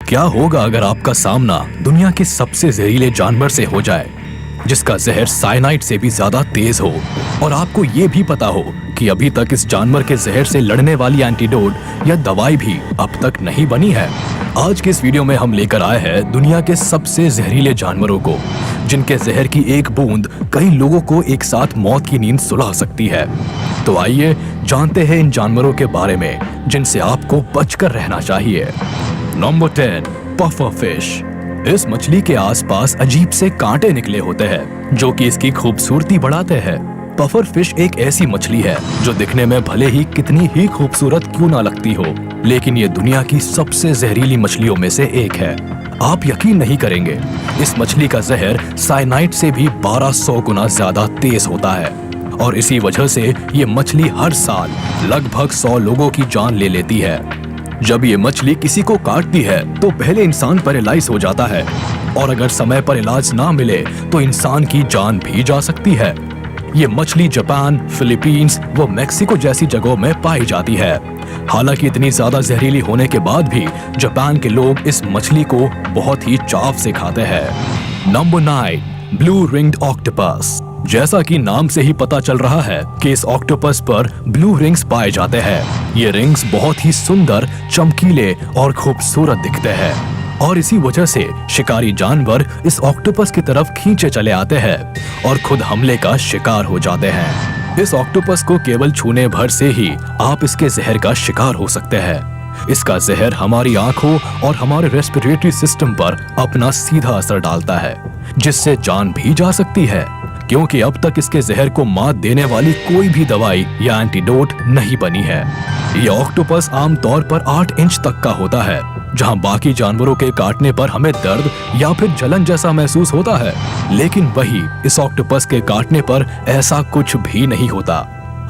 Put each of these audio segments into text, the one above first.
क्या होगा अगर आपका सामना दुनिया के सबसे जहरीले जानवर से हो जाए, जिसका जहर साइनाइड से भी ज्यादा तेज हो, और आपको ये भी पता हो कि अभी तक इस जानवर के जहर से लड़ने वाली एंटीडोट या दवाई भी अब तक नहीं बनी है। आज के इस वीडियो में हम लेकर आए हैं दुनिया के सबसे जहरीले जानवरों को, जिनके जहर की एक बूंद कई लोगों को एक साथ मौत की नींद सुला सकती है। तो आइए जानते हैं इन जानवरों के बारे में जिनसे आपको बचकर रहना चाहिए। Number 10, puffer fish. इस मछली के आसपास अजीब से कांटे निकले होते हैं जो कि इसकी खूबसूरती बढ़ाते हैं। पफर फिश एक ऐसी मछली है जो दिखने में भले ही कितनी ही खूबसूरत क्यों ना लगती हो, लेकिन ये दुनिया की सबसे जहरीली मछलियों में से एक है। आप यकीन नहीं करेंगे, इस मछली का जहर साइनाइड से भी 1200 गुना ज्यादा तेज होता है, और इसी वजह से ये मछली हर साल लगभग 100 लोगों की जान ले लेती है। जब ये मछली किसी को काटती है तो पहले इंसान पैरालाइज हो जाता है, और अगर समय पर इलाज ना मिले तो इंसान की जान भी जा सकती है। ये मछली जापान, फिलीपींस व मेक्सिको जैसी जगहों में पाई जाती है। हालांकि इतनी ज्यादा जहरीली होने के बाद भी जापान के लोग इस मछली को बहुत ही चाव से खाते हैं। Number 9, blue ringed octopus. जैसा कि नाम से ही पता चल रहा है कि इस ऑक्टोपस पर ब्लू रिंग्स पाए जाते हैं। ये रिंग्स बहुत ही सुंदर, चमकीले और खूबसूरत दिखते हैं, और इसी वजह से शिकारी जानवर इस ऑक्टोपस की तरफ खींचे चले आते हैं और खुद हमले का शिकार हो जाते हैं। इस ऑक्टोपस को केवल छूने भर से ही आप इसके जहर का शिकार हो सकते हैं। इसका जहर हमारी आंखों और हमारे रेस्पिरेटरी सिस्टम पर अपना सीधा असर डालता है, जिससे जान भी जा सकती है, क्योंकि अब तक इसके जहर को मात देने वाली कोई भी दवाई या एंटीडोट नहीं बनी है। ये ऑक्टोपस आमतौर पर 8 इंच तक का होता है, जहां बाकी जानवरों के काटने पर हमें दर्द या फिर जलन जैसा महसूस होता है, लेकिन वही इस ऑक्टोपस के काटने पर ऐसा कुछ भी नहीं होता,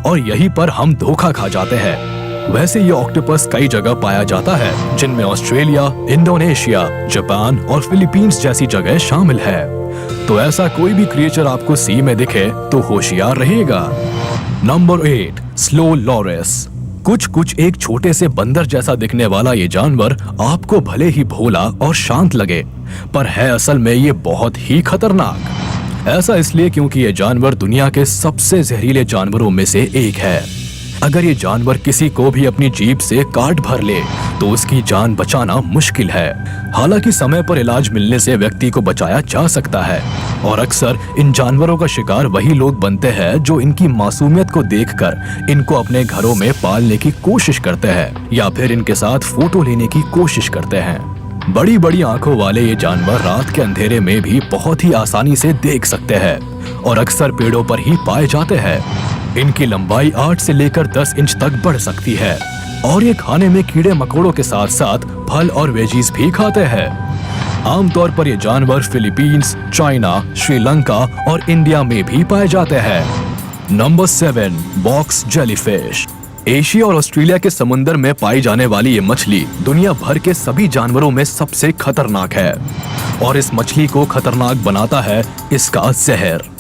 और यहीं पर हम धोखा खा जाते हैं। वैसे ये ऑक्टोपस कई जगह पाया जाता है, जिनमें ऑस्ट्रेलिया, इंडोनेशिया, जापान और फिलीपींस जैसी जगह शामिल है। तो ऐसा कोई भी क्रिएचर आपको सी में दिखे तो होशियार रहिएगा। Number 8, slow Laureus. कुछ एक छोटे से बंदर जैसा दिखने वाला ये जानवर आपको भले ही भोला और शांत लगे, पर है असल में ये बहुत ही खतरनाक। ऐसा इसलिए क्योंकि ये जानवर दुनिया के सबसे जहरीले जानवरों में से एक है। अगर ये जानवर किसी को भी अपनी जीभ से काट भर ले तो उसकी जान बचाना मुश्किल है। हालांकि समय पर इलाज मिलने से व्यक्ति को बचाया जा सकता है, और अक्सर इन जानवरों का शिकार वही लोग बनते हैं जो इनकी मासूमियत को देखकर इनको अपने घरों में पालने की कोशिश करते हैं या फिर इनके साथ फोटो लेने की कोशिश करते हैं। बड़ी बड़ी आंखों वाले ये जानवर रात के अंधेरे में भी बहुत ही आसानी से देख सकते हैं, और अक्सर पेड़ों पर ही पाए जाते हैं। इनकी लंबाई 8 से लेकर 10 इंच तक बढ़ सकती है, और ये खाने में कीड़े मकोड़ों के साथ साथ फल और वेजीज भी खाते हैं। आमतौर पर ये जानवर फिलीपींस, चाइना, श्रीलंका और इंडिया में भी पाए जाते हैं। Number 7, box jellyfish. एशिया और ऑस्ट्रेलिया के समुद्र में पाई जाने वाली ये मछली दुनिया भर के सभी जानवरों में सबसे खतरनाक है, और इस मछली को खतरनाक बनाता है इसका जहर।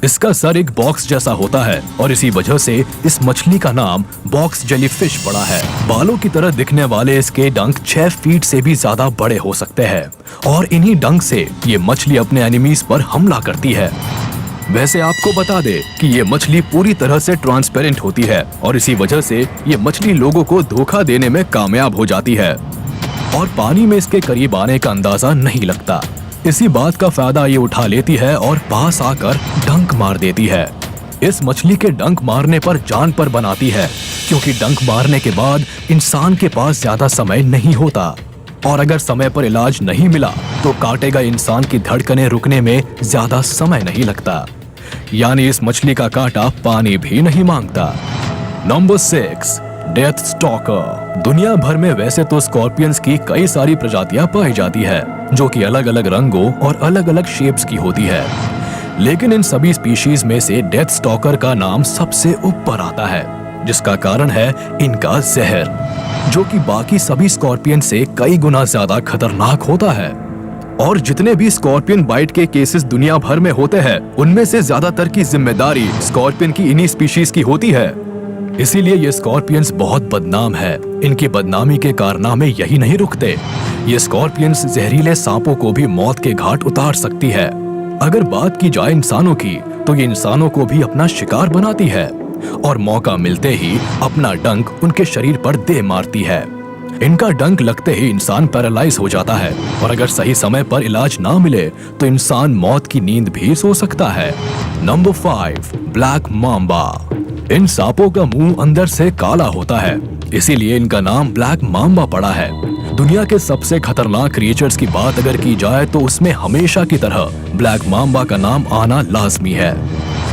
इसका सर एक बॉक्स जैसा होता है, और इसी वजह से इस मछली का नाम बॉक्स जेलीफिश पड़ा है। बालों की तरह दिखने वाले इसके डंक 6 फीट से भी ज्यादा बड़े हो सकते हैं, और इन्हीं डंक से ये मछली अपने एनिमीज पर हमला करती है। वैसे आपको बता दे कि ये मछली पूरी तरह से ट्रांसपेरेंट होती है, और इसी वजह से ये मछली लोगों को धोखा देने में कामयाब हो जाती है, और पानी में इसके करीब आने का अंदाजा नहीं लगता। इसी बात का फायदा ये उठा लेती है और पास आकर डंक मार देती है। इस मछली के डंक मारने पर जान पर बनाती है, क्योंकि डंक मारने के बाद इंसान के पास ज्यादा समय नहीं होता, और अगर समय पर इलाज नहीं मिला तो काटे गए इंसान की धड़कनें रुकने में ज्यादा समय नहीं लगता। यानी इस मछली का कांटा पानी भी नहीं मांगता। Number 6, death stalker. दुनिया भर में वैसे तो स्कॉर्पियंस की कई सारी प्रजातियां पाई जाती है, जो कि अलग अलग रंगों और अलग अलग शेप्स की होती है, लेकिन इन सभी स्पीशीज में से डेथ स्टॉकर का नाम सबसे ऊपर आता है, जिसका कारण है इनका जहर, जो कि बाकी सभी स्कॉर्पियन से कई गुना ज्यादा खतरनाक होता है। और जितने भी स्कॉर्पियन बाइट के केसेस दुनिया भर में होते हैं, उनमें से ज्यादातर की जिम्मेदारी स्कॉर्पियन की इन्हीं स्पीशीज की होती है। इसीलिए ये स्कॉर्पियंस बहुत बदनाम है। इनकी बदनामी के कारनामे यही नहीं रुकते। ये स्कॉर्पियंस जहरीले सांपों को भी मौत के घाट उतार सकती है। अगर बात की जाए इंसानों की, तो ये इंसानों को भी अपना शिकार बनाती है और मौका मिलते ही अपना डंक उनके शरीर पर दे मारती है। इनका डंक लगते ही इंसान पैरालाइज हो जाता है और अगर सही समय पर इलाज ना मिले तो इंसान मौत की नींद भी सो सकता है। Number 5, black mamba. इन सांपों का मुंह अंदर से काला होता है, इसीलिए इनका नाम ब्लैक माम्बा पड़ा है। दुनिया के सबसे खतरनाक क्रिएचर्स की बात अगर की जाए तो उसमें हमेशा की तरह ब्लैक माम्बा का नाम आना लाजमी है,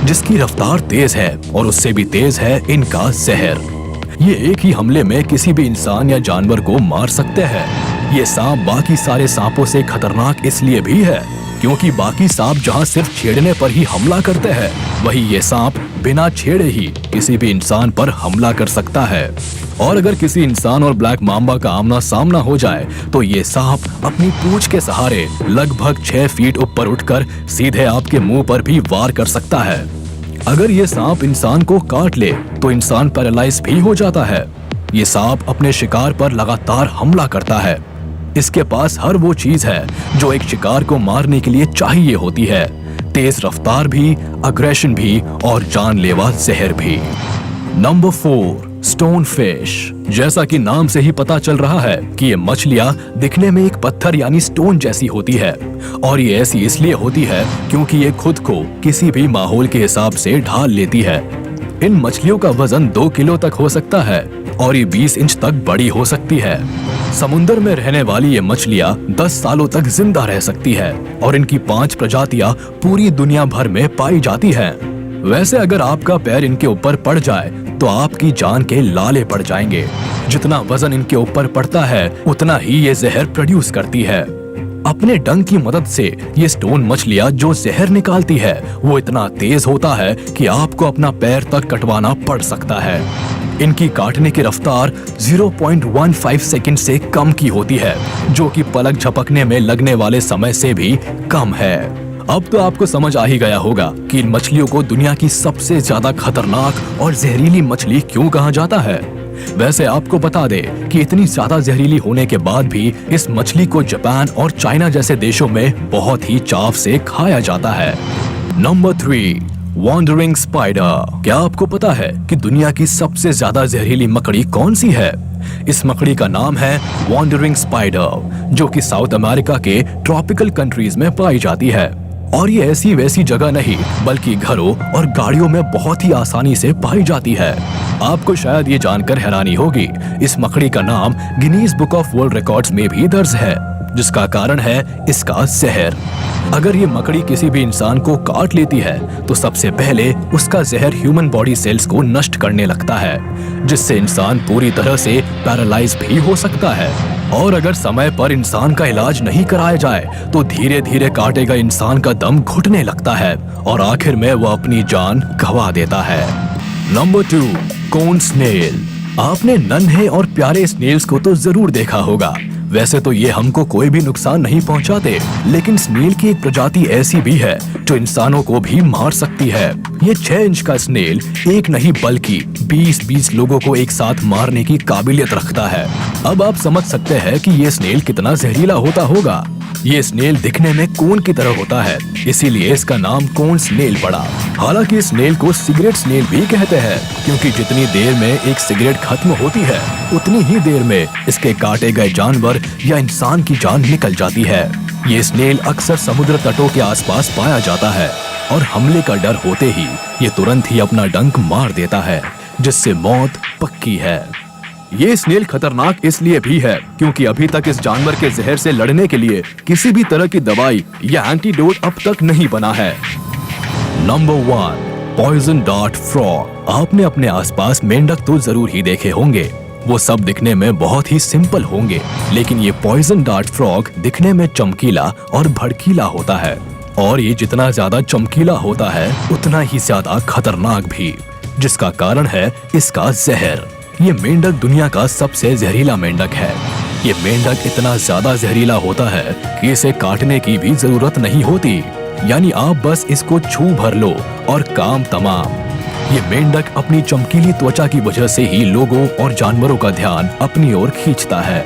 जिसकी रफ्तार तेज है और उससे भी तेज है इनका जहर। ये एक ही हमले में किसी भी इंसान या जानवर को मार सकते हैं। ये सांप बाकी सारे सांपों से खतरनाक इसलिए भी है क्योंकि बाकी सांप जहां सिर्फ छेड़ने पर ही हमला करते हैं, वही ये सांप बिना छेड़े ही किसी भी इंसान पर हमला कर सकता है। और अगर किसी इंसान और ब्लैक माम्बा का आमना सामना हो जाए तो ये सांप अपनी पूंछ के सहारे लगभग 6 फीट ऊपर उठकर सीधे आपके मुंह पर भी वार कर सकता है। अगर ये सांप इंसान को काट ले तो इंसान पैरालाइज भी हो जाता है। ये सांप अपने शिकार पर लगातार हमला करता है। इसके पास हर वो चीज है जो एक शिकार को मारने के लिए चाहिए होती है, तेज रफ्तार भी, अग्रेशन भी और जानलेवा जहर भी। Number 4, stone fish. जैसा कि नाम से ही पता चल रहा है कि ये मछलियां दिखने में एक पत्थर यानी स्टोन जैसी होती है और ये ऐसी इसलिए होती है क्योंकि ये खुद को किसी भी माहौल के हिसाब से ढाल लेती है। इन मछलियों का वजन 2 किलो तक हो सकता है और ये 20 इंच तक बड़ी हो सकती है। समुद्र में रहने वाली ये मछलियां 10 सालों तक जिंदा रह सकती है और इनकी 5 प्रजातियां पूरी दुनिया भर में पाई जाती हैं। वैसे अगर आपका पैर इनके ऊपर पड़ जाए तो आपकी जान के लाले पड़ जाएंगे। जितना वजन इनके ऊपर पड़ता है उतना ही ये जहर प्रोड्यूस करती है। अपने डंक की मदद से ये स्टोन मछलियां जो जहर निकालती है वो इतना तेज होता है कि आपको अपना पैर तक कटवाना पड़ सकता है। इनकी काटने की रफ्तार 0.15 सेकंड से कम की होती है, जो कि पलक झपकने में लगने वाले समय से भी कम है। अब तो आपको समझ आ ही गया होगा कि इन मछलियों को दुनिया की सबसे ज्यादा खतरनाक और जहरीली मछली क्यों कहा जाता है। वैसे आपको बता दे कि इतनी ज्यादा जहरीली होने के बाद भी इस मछली को जापान और चाइना जैसे देशों में बहुत ही चाव से खाया जाता है। Number 3, wandering spider. क्या आपको पता है कि दुनिया की सबसे ज्यादा जहरीली मकड़ी कौन सी है? इस मकड़ी का नाम है वॉन्डरिंग स्पाइडर, जो कि साउथ अमेरिका के ट्रॉपिकल कंट्रीज में पाई जाती है। और ये ऐसी वैसी जगह नहीं बल्कि घरों और गाड़ियों में बहुत ही आसानी से पाई जाती है। आपको शायद ये जानकर हैरानी होगी, इस मकड़ी का नाम Guinness book of world records में भी दर्ज है, जिसका कारण है इसका जहर। अगर ये मकड़ी किसी भी इंसान को काट लेती है तो सबसे पहले उसका जहर ह्यूमन बॉडी सेल्स को नष्ट करने लगता है, जिससे इंसान पूरी तरह से पैरालाइज भी हो सकता है। और अगर समय पर इंसान का इलाज नहीं कराया जाए तो धीरे धीरे काटेगा इंसान का दम घुटने लगता है और आखिर में वह अपनी जान गंवा देता है। नंबर 2, कोन स्नेल। आपने नन्हे और प्यारे स्नेल्स को तो जरूर देखा होगा। वैसे तो ये हमको कोई भी नुकसान नहीं पहुंचाते, लेकिन स्नेल की एक प्रजाति ऐसी भी है जो इंसानों को भी मार सकती है। ये 6 इंच का स्नेल एक नहीं बल्कि 20-20 लोगों को एक साथ मारने की काबिलियत रखता है। अब आप समझ सकते हैं कि ये स्नेल कितना जहरीला होता होगा। ये स्नेल दिखने में कोन की तरह होता है, इसीलिए इसका नाम कोन स्नेल पड़ा। हालांकि स्नेल को सिगरेट स्नेल भी कहते हैं, क्योंकि जितनी देर में एक सिगरेट खत्म होती है उतनी ही देर में इसके काटे गए जानवर या इंसान की जान निकल जाती है। ये स्नेल अक्सर समुद्र तटों के आसपास पाया जाता है और हमले का डर होते ही ये तुरंत ही अपना डंक मार देता है, जिससे मौत पक्की है। ये स्नेल खतरनाक इसलिए भी है क्योंकि अभी तक इस जानवर के जहर से लड़ने के लिए किसी भी तरह की दवाई या एंटीडोट अब तक नहीं बना है। Number 1, poison dart frog. आपने अपने आसपास मेंढक तो जरूर ही देखे होंगे। वो सब दिखने में बहुत ही सिंपल होंगे, लेकिन ये पॉइजन डार्ट फ्रॉग दिखने में चमकीला और भड़कीला होता है। और ये जितना ज्यादा चमकीला होता है उतना ही ज्यादा खतरनाक भी, जिसका कारण है इसका जहर। ये मेंढक दुनिया का सबसे जहरीला मेंढक है। ये मेंढक इतना ज्यादा जहरीला होता है कि इसे काटने की भी जरूरत नहीं होती, यानी आप बस इसको छू भर लो और काम तमाम। ये मेंढक अपनी चमकीली त्वचा की वजह से ही लोगों और जानवरों का ध्यान अपनी ओर खींचता है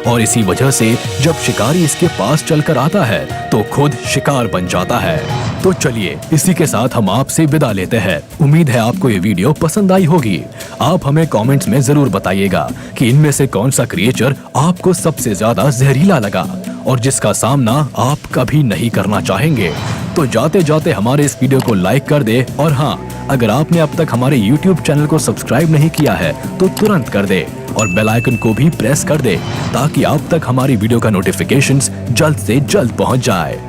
और इसी वजह से जब शिकारी इसके पास चलकर आता है तो खुद शिकार बन जाता है। तो चलिए इसी के साथ हम आपसे विदा लेते हैं। उम्मीद है आपको ये वीडियो पसंद आई होगी। आप हमें कमेंट्स में जरूर बताइएगा कि इनमें से कौन सा क्रिएचर आपको सबसे ज्यादा जहरीला लगा और जिसका सामना आप कभी नहीं करना चाहेंगे। तो जाते जाते हमारे इस वीडियो को लाइक कर दे और हाँ, अगर आपने अब तक हमारे YouTube चैनल को सब्सक्राइब नहीं किया है तो तुरंत कर दे और बेल आइकन को भी प्रेस कर दे ताकि आप तक हमारी वीडियो का नोटिफिकेशंस जल्द से जल्द पहुंच जाए।